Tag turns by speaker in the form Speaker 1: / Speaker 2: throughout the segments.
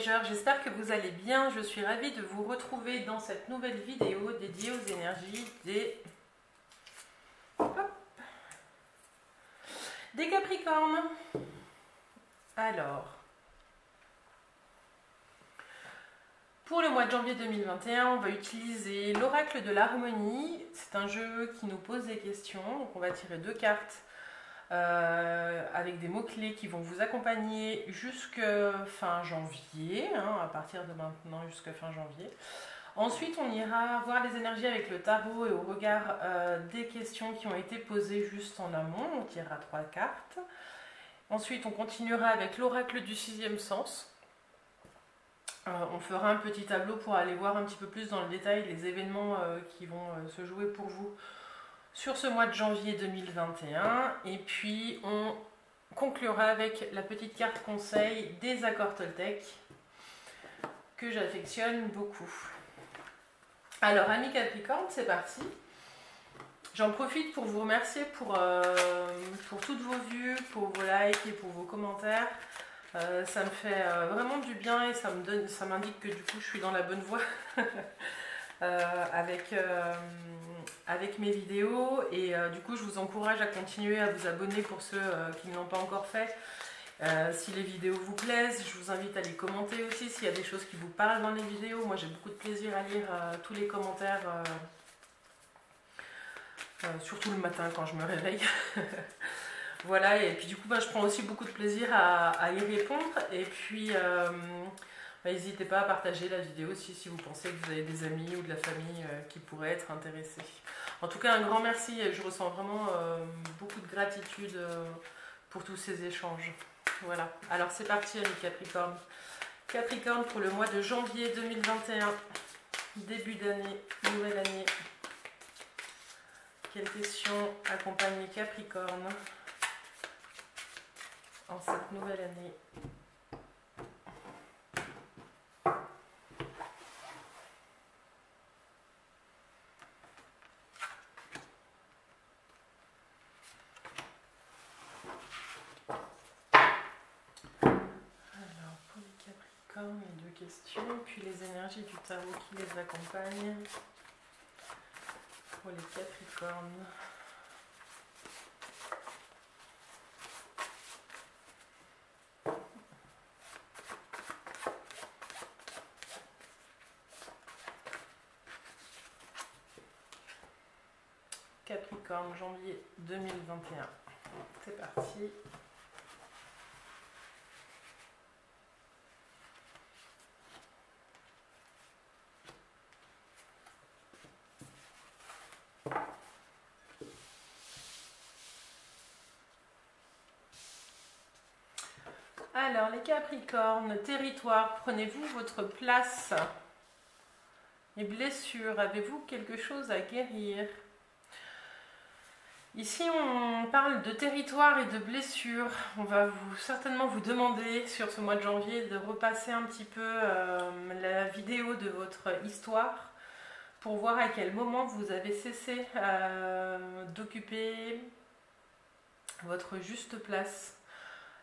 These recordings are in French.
Speaker 1: voyageurs, j'espère que vous allez bien. Je suis ravie de vous retrouver dans cette nouvelle vidéo dédiée aux énergies des Capricornes. Alors, pour le mois de janvier 2021, on va utiliser l'oracle de l'harmonie. C'est un jeu qui nous pose des questions. Donc on va tirer 2 cartes avec des mots-clés qui vont vous accompagner jusque fin janvier, à partir de maintenant jusque fin janvier. Ensuite, on ira voir les énergies avec le tarot et au regard des questions qui ont été posées juste en amont. On tirera 3 cartes. Ensuite, on continuera avec l'oracle du 6e sens. On fera un petit tableau pour aller voir un petit peu plus dans le détail les événements qui vont se jouer pour vous sur ce mois de janvier 2021. Et puis, on conclura avec la petite carte conseil des accords Toltec que j'affectionne beaucoup. Alors, amis Capricorne, c'est parti. J'en profite pour vous remercier pour toutes vos vues, pour vos likes et pour vos commentaires. Ça me fait vraiment du bien et ça m'indique que du coup je suis dans la bonne voie avec mes vidéos. Et du coup je vous encourage à continuer à vous abonner pour ceux qui ne l'ont pas encore fait. Si les vidéos vous plaisent, je vous invite à les commenter aussi s'il y a des choses qui vous parlent dans les vidéos. Moi j'ai beaucoup de plaisir à lire tous les commentaires, surtout le matin quand je me réveille. Voilà, et puis du coup je prends aussi beaucoup de plaisir à y répondre. Et puis n'hésitez pas à partager la vidéo aussi si vous pensez que vous avez des amis ou de la famille qui pourraient être intéressés. En tout cas un grand merci, je ressens vraiment beaucoup de gratitude pour tous ces échanges. Voilà, alors c'est parti amis Capricorne. Capricorne pour le mois de janvier 2021, début d'année, nouvelle année. Quelles questions accompagnent les Capricornes en cette nouvelle année? Alors pour les Capricornes, les 2 questions, puis les énergies du tarot qui les accompagnent pour les Capricornes. Capricorne, janvier 2021. C'est parti. Alors, les Capricornes, territoire, prenez-vous votre place? Les blessures, avez-vous quelque chose à guérir? Ici, on parle de territoire et de blessures. On va certainement vous demander sur ce mois de janvier de repasser un petit peu la vidéo de votre histoire pour voir à quel moment vous avez cessé d'occuper votre juste place.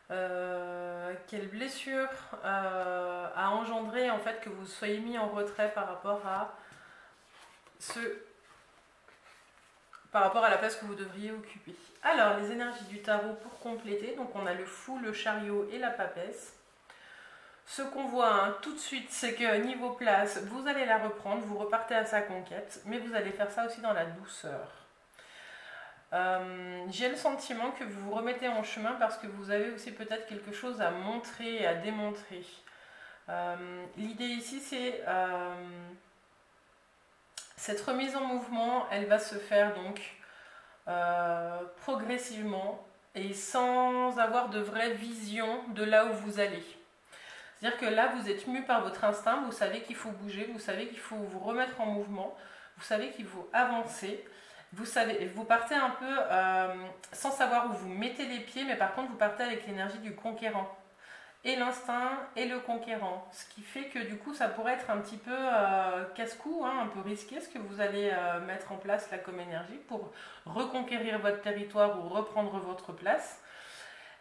Speaker 1: Quelle blessure a engendré en fait que vous soyez mis en retrait par rapport à la place que vous devriez occuper. Alors, les énergies du tarot pour compléter. Donc, on a le fou, le chariot et la papesse. Ce qu'on voit tout de suite, c'est que niveau place, vous allez la reprendre, vous repartez à sa conquête, mais vous allez faire ça aussi dans la douceur. J'ai le sentiment que vous vous remettez en chemin parce que vous avez aussi peut-être quelque chose à montrer et à démontrer. L'idée ici, c'est cette remise en mouvement, elle va se faire donc progressivement et sans avoir de vraie vision de là où vous allez. C'est-à-dire que là, vous êtes mu par votre instinct, vous savez qu'il faut bouger, vous savez qu'il faut vous remettre en mouvement, vous savez qu'il faut avancer. Vous partez un peu sans savoir où vous mettez les pieds, mais par contre, vous partez avec l'énergie du conquérant. Et l'instinct et le conquérant. Ce qui fait que du coup, ça pourrait être un petit peu casse-cou, un peu risqué, ce que vous allez mettre en place là comme énergie pour reconquérir votre territoire ou reprendre votre place.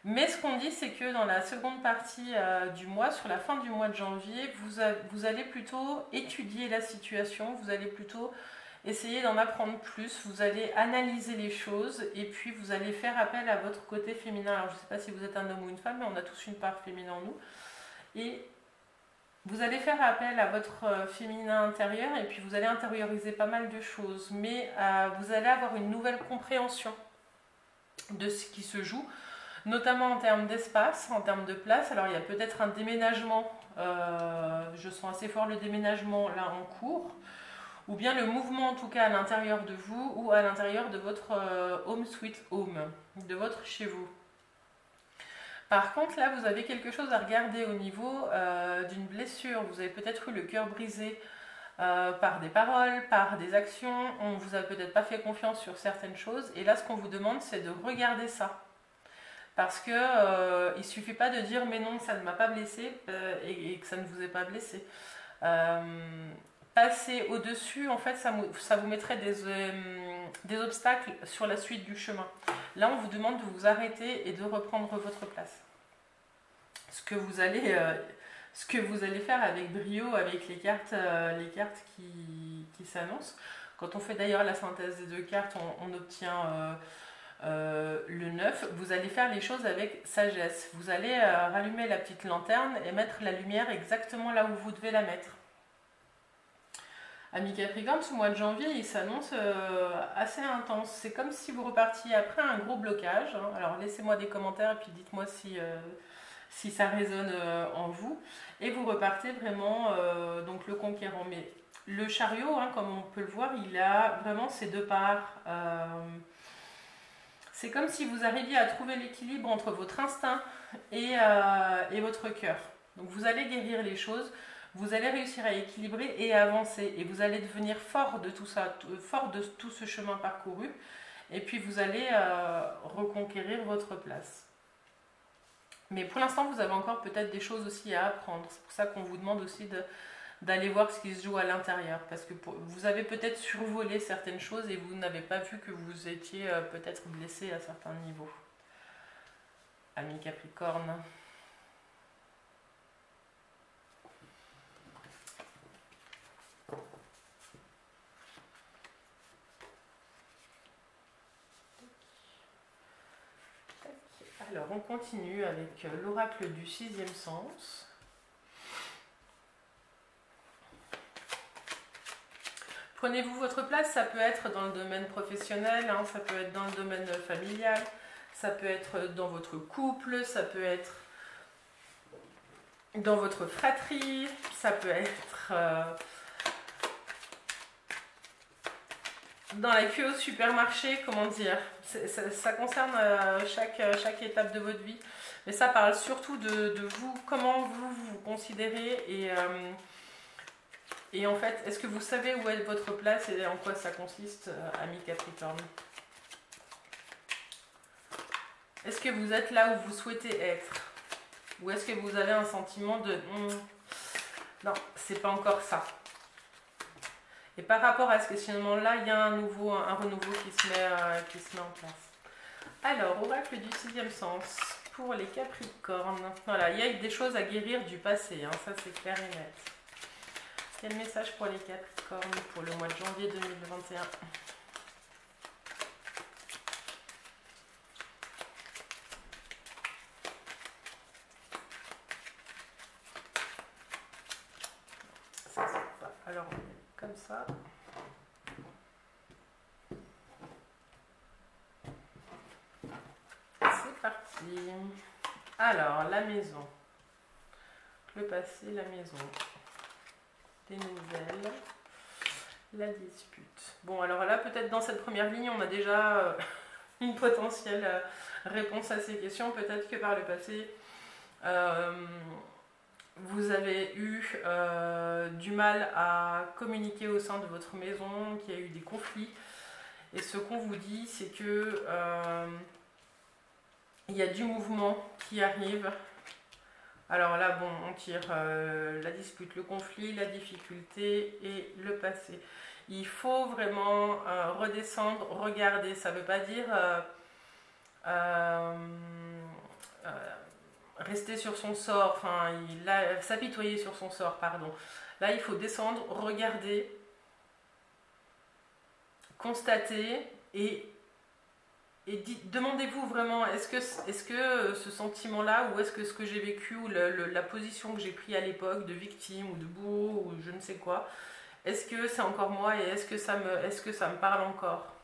Speaker 1: Mais ce qu'on dit, c'est que dans la seconde partie du mois, sur la fin du mois de janvier, vous allez plutôt étudier la situation, vous allez plutôt essayer d'en apprendre plus, vous allez analyser les choses et puis vous allez faire appel à votre côté féminin. Alors je ne sais pas si vous êtes un homme ou une femme, mais on a tous une part féminine en nous. Et vous allez faire appel à votre féminin intérieur et puis vous allez intérioriser pas mal de choses. Mais vous allez avoir une nouvelle compréhension de ce qui se joue, notamment en termes d'espace, en termes de place. Alors il y a peut-être un déménagement, je sens assez fort le déménagement là en cours, ou bien le mouvement en tout cas à l'intérieur de vous ou à l'intérieur de votre home sweet home, de votre chez vous. Par contre là vous avez quelque chose à regarder au niveau d'une blessure. Vous avez peut-être eu le cœur brisé par des paroles, par des actions. On vous a peut-être pas fait confiance sur certaines choses et là ce qu'on vous demande c'est de regarder ça. Parce que il suffit pas de dire mais non ça ne m'a pas blessé et que ça ne vous est pas blessé. Passer au-dessus, en fait, ça vous mettrait des obstacles sur la suite du chemin. Là, on vous demande de vous arrêter et de reprendre votre place. Ce que vous allez faire avec brio, avec les cartes qui s'annoncent. Quand on fait d'ailleurs la synthèse des deux cartes, on obtient le 9. Vous allez faire les choses avec sagesse. Vous allez rallumer la petite lanterne et mettre la lumière exactement là où vous devez la mettre. Ami Capricorne, ce mois de janvier, il s'annonce assez intense. C'est comme si vous repartiez après un gros blocage. Hein. Alors laissez-moi des commentaires et puis dites-moi si ça résonne en vous. Et vous repartez vraiment donc le conquérant. Mais le chariot, hein, comme on peut le voir, il a vraiment ses deux parts. C'est comme si vous arriviez à trouver l'équilibre entre votre instinct et votre cœur. Donc vous allez guérir les choses. Vous allez réussir à équilibrer et à avancer. Et vous allez devenir fort de tout ça, fort de tout ce chemin parcouru. Et puis vous allez reconquérir votre place. Mais pour l'instant, vous avez encore peut-être des choses aussi à apprendre. C'est pour ça qu'on vous demande aussi d'aller voir ce qui se joue à l'intérieur. Parce que vous avez peut-être survolé certaines choses et vous n'avez pas vu que vous étiez peut-être blessé à certains niveaux. Ami Capricorne. Alors, on continue avec l'oracle du sixième sens. Prenez-vous votre place, ça peut être dans le domaine professionnel, hein, ça peut être dans le domaine familial, ça peut être dans votre couple, ça peut être dans votre fratrie, ça peut être dans la queue au supermarché, comment dire, ça concerne chaque étape de votre vie, mais ça parle surtout de vous, comment vous vous considérez et en fait, est-ce que vous savez où est votre place et en quoi ça consiste, ami Capricorne? Est-ce que vous êtes là où vous souhaitez être? Ou est-ce que vous avez un sentiment de non, c'est pas encore ça? Et par rapport à ce questionnement-là, il y a un renouveau qui se met en place. Alors, oracle du sixième sens pour les Capricornes. Voilà, il y a des choses à guérir du passé, hein, ça c'est clair et net. Quel message pour les Capricornes pour le mois de janvier 2021? Ça c'est pas. Alors, comme ça. C'est parti. Alors, la maison. Le passé, la maison. Des nouvelles, la dispute. Bon, alors là, peut-être dans cette première ligne, on a déjà une potentielle réponse à ces questions. Peut-être que par le passé, vous avez eu du mal à communiquer au sein de votre maison, qu'il y a eu des conflits. Et ce qu'on vous dit, c'est que il y a du mouvement qui arrive. Alors là, bon, on tire la dispute, le conflit, la difficulté et le passé. Il faut vraiment redescendre, regarder. Ça ne veut pas dire rester sur son sort, enfin, s'apitoyer sur son sort, pardon. Là, il faut descendre, regarder, constater et demandez-vous vraiment, est-ce que ce sentiment-là, ou est-ce que ce que j'ai vécu, ou la position que j'ai prise à l'époque de victime ou de bourreau ou je ne sais quoi, est-ce que c'est encore moi et est-ce que ça me parle encore?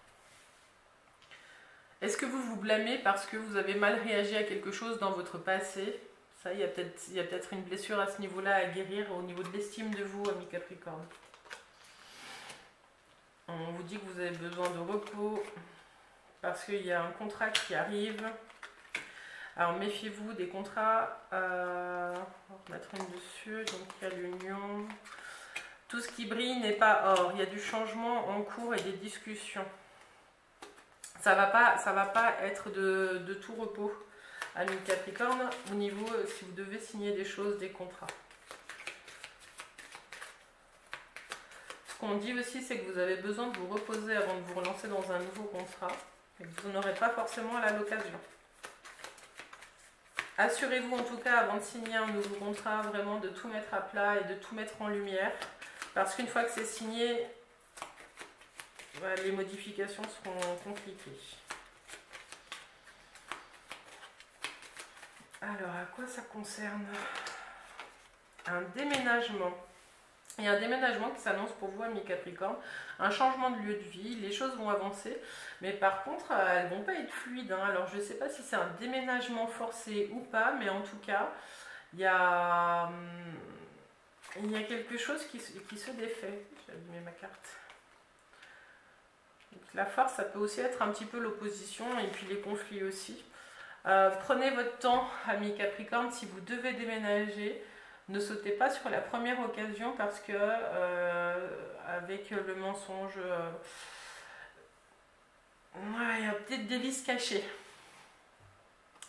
Speaker 1: Est-ce que vous vous blâmez parce que vous avez mal réagi à quelque chose dans votre passé? Ça, il y a peut-être une blessure à ce niveau-là à guérir au niveau de l'estime de vous, ami Capricorne. On vous dit que vous avez besoin de repos parce qu'il y a un contrat qui arrive. Alors méfiez-vous des contrats. On va mettre une dessus. Donc il y a l'union. Tout ce qui brille n'est pas or. Il y a du changement en cours et des discussions. Ça va pas être de tout repos, ami Capricorne, au niveau si vous devez signer des choses, des contrats. Ce qu'on dit aussi, c'est que vous avez besoin de vous reposer avant de vous relancer dans un nouveau contrat et que vous n'aurez pas forcément à l'occasion. Assurez-vous en tout cas, avant de signer un nouveau contrat, vraiment de tout mettre à plat et de tout mettre en lumière, parce qu'une fois que c'est signé, les modifications seront compliquées. Alors, à quoi ça concerne? Un déménagement. Il y a un déménagement qui s'annonce pour vous, ami Capricorne. Un changement de lieu de vie. Les choses vont avancer. Mais par contre, elles ne vont pas être fluides. Alors, je ne sais pas si c'est un déménagement forcé ou pas. Mais en tout cas, il y a quelque chose qui se défait. J'ai allumé ma carte. Donc, la force, ça peut aussi être un petit peu l'opposition. Et puis les conflits aussi. Prenez votre temps, ami Capricorne, si vous devez déménager, ne sautez pas sur la première occasion parce que avec le mensonge, il y a peut-être des vices cachés.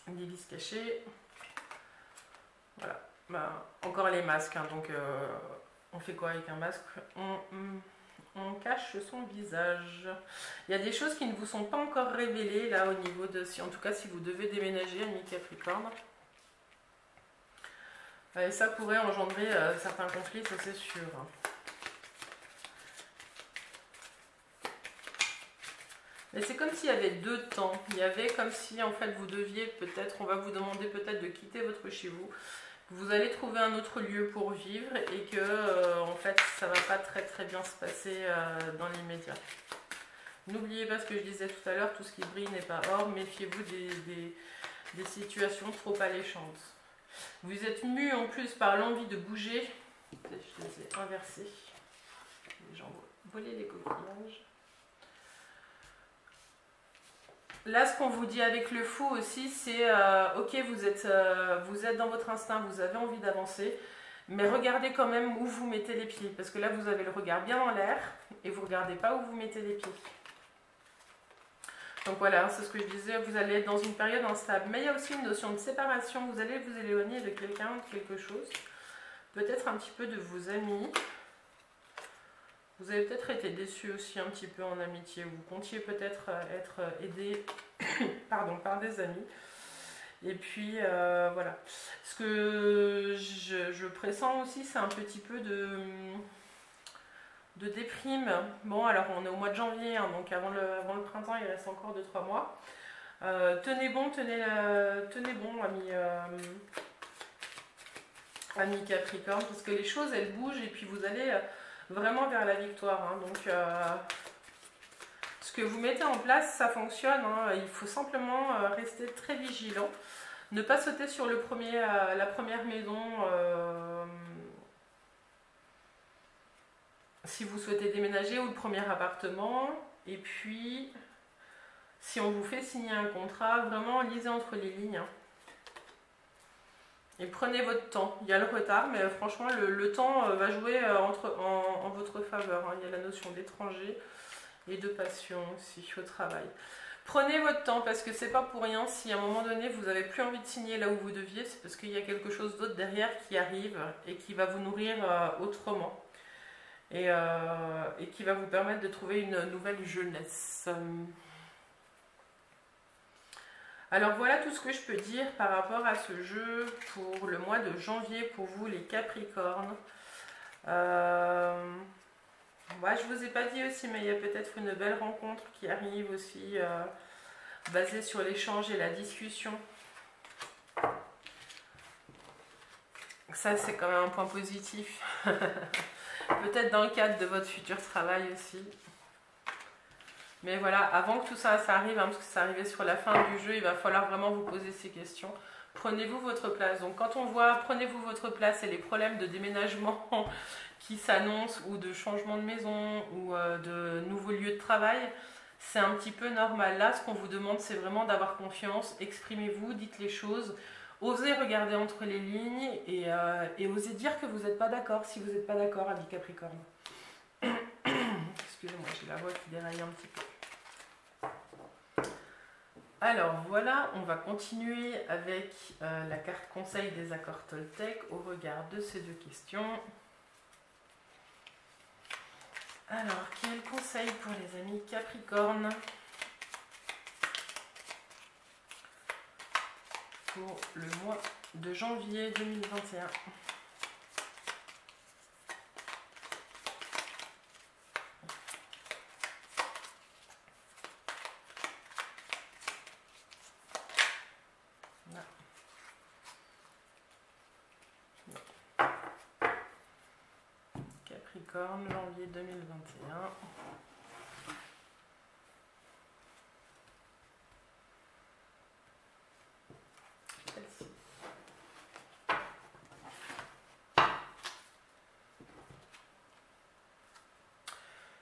Speaker 1: Des vices cachés. Voilà. Encore les masques, hein, donc on fait quoi avec un masque? On cache son visage. Il y a des choses qui ne vous sont pas encore révélées là au niveau de... en tout cas, si vous devez déménager, ami Capricorne. Et ça pourrait engendrer certains conflits, ça c'est sûr. Mais c'est comme s'il y avait deux temps. Il y avait comme si en fait vous deviez peut-être, on va vous demander peut-être de quitter votre chez vous. Vous allez trouver un autre lieu pour vivre et que en fait ça va pas très bien se passer dans l'immédiat. N'oubliez pas ce que je disais tout à l'heure, tout ce qui brille n'est pas or, méfiez-vous des situations trop alléchantes. Vous êtes mu en plus par l'envie de bouger. Je les ai inversés. Les gens volaient les coquillages. Là, ce qu'on vous dit avec le fou aussi, c'est ok, vous êtes dans votre instinct, vous avez envie d'avancer, mais regardez quand même où vous mettez les pieds, parce que là, vous avez le regard bien en l'air et vous ne regardez pas où vous mettez les pieds. Donc voilà, c'est ce que je disais, vous allez être dans une période instable, mais il y a aussi une notion de séparation, vous allez vous éloigner de quelqu'un, de quelque chose, peut-être un petit peu de vos amis. Vous avez peut-être été déçu aussi un petit peu en amitié. Vous comptiez peut-être être aidé pardon, par des amis. Et puis voilà. Ce que je pressens aussi, c'est un petit peu de déprime. Bon, alors on est au mois de janvier, hein, donc avant le printemps, il reste encore 2-3 mois. Tenez bon, ami Capricorne, parce que les choses, elles bougent et puis vous allez... vraiment vers la victoire. Hein. Donc, ce que vous mettez en place, ça fonctionne. Hein. Il faut simplement rester très vigilant. Ne pas sauter sur la première maison si vous souhaitez déménager ou le premier appartement. Et puis, si on vous fait signer un contrat, vraiment lisez entre les lignes. Hein. Et prenez votre temps. Il y a le retard, mais franchement, le temps va jouer en votre faveur. Hein. Il y a la notion d'étranger et de passion aussi au travail. Prenez votre temps parce que c'est pas pour rien. Si à un moment donné, vous n'avez plus envie de signer là où vous deviez, c'est parce qu'il y a quelque chose d'autre derrière qui arrive et qui va vous nourrir autrement. Et qui va vous permettre de trouver une nouvelle jeunesse. Alors voilà tout ce que je peux dire par rapport à ce jeu pour le mois de janvier pour vous les Capricornes. Ouais, je vous ai pas dit aussi, mais il y a peut-être une belle rencontre qui arrive aussi, basée sur l'échange et la discussion. Ça, c'est quand même un point positif. Peut-être dans le cadre de votre futur travail aussi. Mais voilà, avant que tout ça, arrive, parce que ça arrivait sur la fin du jeu, il va falloir vraiment vous poser ces questions. Prenez-vous votre place. Donc quand on voit prenez-vous votre place et les problèmes de déménagement qui s'annoncent ou de changement de maison ou de nouveaux lieux de travail, c'est un petit peu normal. Là, ce qu'on vous demande, c'est vraiment d'avoir confiance. Exprimez-vous, dites les choses. Osez regarder entre les lignes et osez dire que vous n'êtes pas d'accord si vous n'êtes pas d'accord, amis Capricorne. Excusez-moi, j'ai la voix qui déraille un petit peu. Alors voilà, on va continuer avec la carte conseil des accords Toltec au regard de ces deux questions. Alors, quel conseil pour les amis Capricorne pour le mois de janvier 2021? Capricorne, janvier 2021. Celle-ci.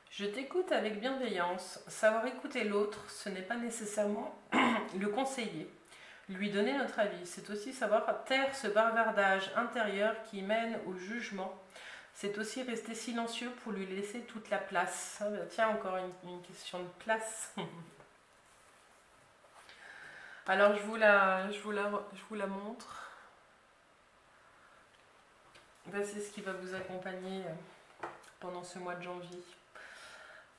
Speaker 1: Je t'écoute avec bienveillance. Savoir écouter l'autre, ce n'est pas nécessairement le conseiller, lui donner notre avis. C'est aussi savoir taire ce bavardage intérieur qui mène au jugement. C'est aussi rester silencieux pour lui laisser toute la place. Ah ben tiens, encore une question de place. Alors je vous la montre. Ben, c'est ce qui va vous accompagner pendant ce mois de janvier.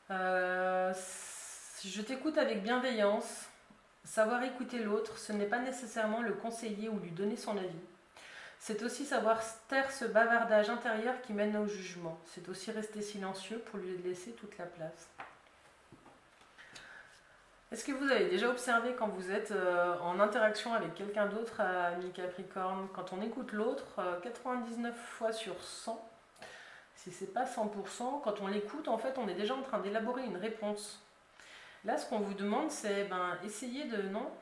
Speaker 1: Je t'écoute avec bienveillance. Savoir écouter l'autre, ce n'est pas nécessairement le conseiller ou lui donner son avis. C'est aussi savoir taire ce bavardage intérieur qui mène au jugement. C'est aussi rester silencieux pour lui laisser toute la place. Est-ce que vous avez déjà observé quand vous êtes en interaction avec quelqu'un d'autre, ami Capricorne, quand on écoute l'autre, 99 fois sur 100, si c'est pas 100%, quand on l'écoute, en fait, on est déjà en train d'élaborer une réponse. Là, ce qu'on vous demande, c'est essayer de... Non,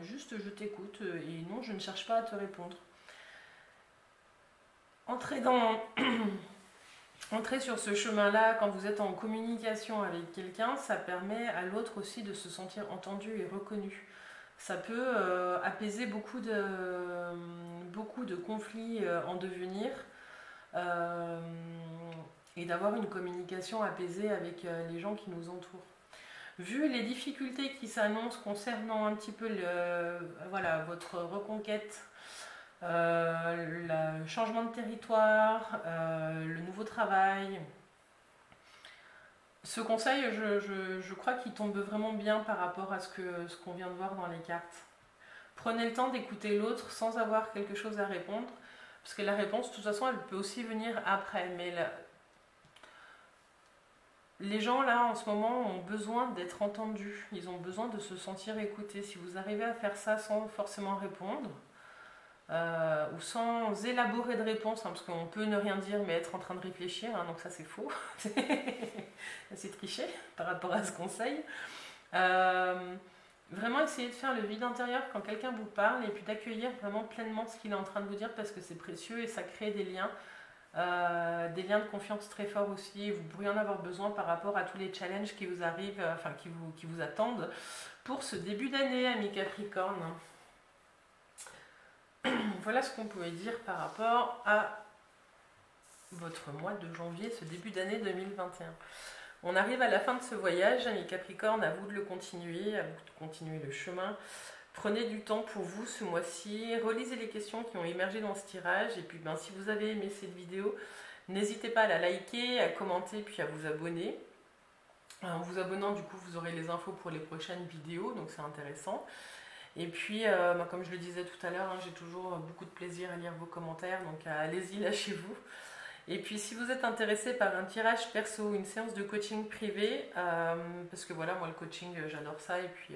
Speaker 1: juste je t'écoute et non, je ne cherche pas à te répondre. Entrez sur ce chemin-là quand vous êtes en communication avec quelqu'un, ça permet à l'autre aussi de se sentir entendu et reconnu. Ça peut apaiser beaucoup de conflits en devenir et d'avoir une communication apaisée avec les gens qui nous entourent. Vu les difficultés qui s'annoncent concernant un petit peu votre reconquête, le changement de territoire, le nouveau travail. Ce conseil, je crois qu'il tombe vraiment bien par rapport à ce qu'on vient de voir dans les cartes. Prenez le temps d'écouter l'autre sans avoir quelque chose à répondre, parce que la réponse, de toute façon, elle peut aussi venir après. Mais les gens, là, en ce moment, ont besoin d'être entendus. Ils ont besoin de se sentir écoutés. Si vous arrivez à faire ça sans forcément répondre, ou sans élaborer de réponse, parce qu'on peut ne rien dire mais être en train de réfléchir, donc ça c'est faux, c'est tricher par rapport à ce conseil. Vraiment essayer de faire le vide intérieur quand quelqu'un vous parle et puis d'accueillir vraiment pleinement ce qu'il est en train de vous dire parce que c'est précieux et ça crée des liens de confiance très forts aussi. Et vous pourriez en avoir besoin par rapport à tous les challenges qui vous arrivent, qui vous attendent pour ce début d'année, amis Capricorne. Voilà ce qu'on pouvait dire par rapport à votre mois de janvier, ce début d'année 2021. On arrive à la fin de ce voyage, amis Capricorne, à vous de le continuer, à vous de continuer le chemin. Prenez du temps pour vous ce mois-ci, relisez les questions qui ont émergé dans ce tirage, et puis si vous avez aimé cette vidéo, n'hésitez pas à la liker, à commenter, puis à vous abonner. En vous abonnant, du coup, vous aurez les infos pour les prochaines vidéos, donc c'est intéressant. Et puis, comme je le disais tout à l'heure, hein, j'ai toujours beaucoup de plaisir à lire vos commentaires, donc allez-y, lâchez-vous. Et puis si vous êtes intéressé par un tirage perso ou une séance de coaching privé, parce que voilà, moi le coaching, j'adore ça, et puis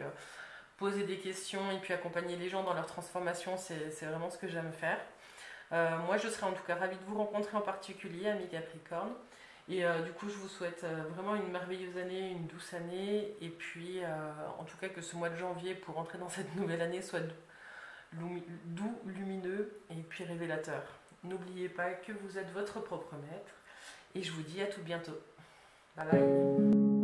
Speaker 1: poser des questions et puis accompagner les gens dans leur transformation, c'est vraiment ce que j'aime faire. Moi je serais en tout cas ravie de vous rencontrer en particulier, amis Capricorne. Et du coup je vous souhaite vraiment une merveilleuse année, une douce année, et puis en tout cas que ce mois de janvier pour entrer dans cette nouvelle année soit doux, lumineux et puis révélateur. N'oubliez pas que vous êtes votre propre maître et je vous dis à tout bientôt. Bye bye.